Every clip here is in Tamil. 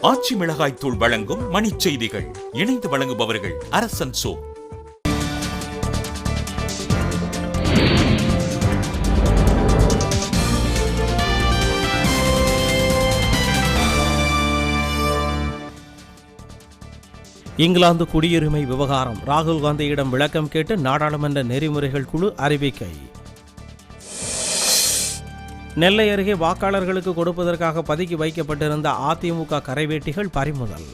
ஆச்சி மிளகாய் தூள் வழங்கும் மணிச் செய்திகள். இணைந்து வழங்குபவர்கள் அரசன் சோ. இங்கிலாந்து குடியுரிமை விவகாரம். ராகுல் காந்தியிடம் விளக்கம் கேட்டு நாடாளுமன்ற நெறிமுறைகள் குழு அறிவிக்கை. நெல்லை அருகே வாக்காளர்களுக்கு கொடுப்பதற்காக பதுக்கி வைக்கப்பட்டிருந்த அதிமுக கரைவேட்டிகள் பறிமுதல்.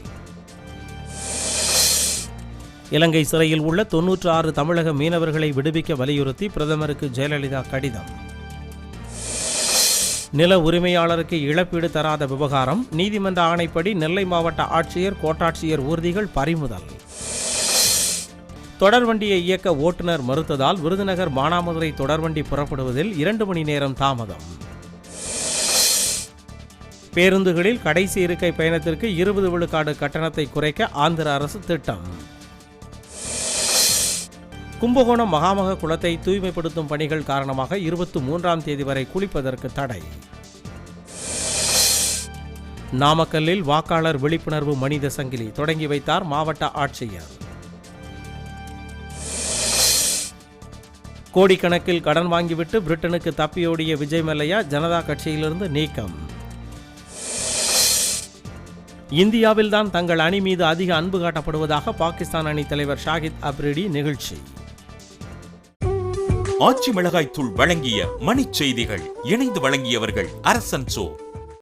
இலங்கை சிறையில் உள்ள 96 தமிழக மீனவர்களை விடுவிக்க வலியுறுத்தி பிரதமருக்கு ஜெயலலிதா கடிதம். நில உரிமையாளருக்கு இழப்பீடு தராத விவகாரம். நீதிமன்ற ஆணைப்படி நெல்லை மாவட்ட ஆட்சியர் கோட்டாட்சியர் ஊர்திகள் பறிமுதல். தொடர்வண்டியை இயக்க ஓட்டுநர் மறுத்ததால் விருதுநகர் மானாமதுரை தொடர்வண்டி புறப்படுவதில் 2 மணி நேரம் தாமதம். பேருந்துகளில் கடைசி இருக்கை பயணத்திற்கு 20 விழுக்காடு கட்டணத்தை குறைக்க ஆந்திர அரசு திட்டம். கும்பகோணம் மகாமக குளத்தை தூய்மைப்படுத்தும் பணிகள் காரணமாக 23ஆம் தேதி வரை குளிப்பதற்கு தடை. நாமக்கல்லில் வாக்காளர் விழிப்புணர்வு மனித சங்கிலி தொடங்கி வைத்தார் மாவட்ட ஆட்சியர். கோடிக்கணக்கில் கடன் வாங்கிவிட்டு பிரிட்டனுக்கு தப்பியோடிய விஜய் மல்லையா ஜனதா கட்சியிலிருந்து நீக்கம். இந்தியாவில்தான் தங்கள் அணி மீது அதிக அன்பு காட்டப்படுவதாக பாகிஸ்தான் அணி தலைவர் ஷாஹித் அப்ரிடி நிகழ்ச்சி. ஆச்சி மிளகாய் தூள் வழங்கிய மணிச் செய்திகள். இணைந்து வழங்கியவர்கள் அரசன் சோ.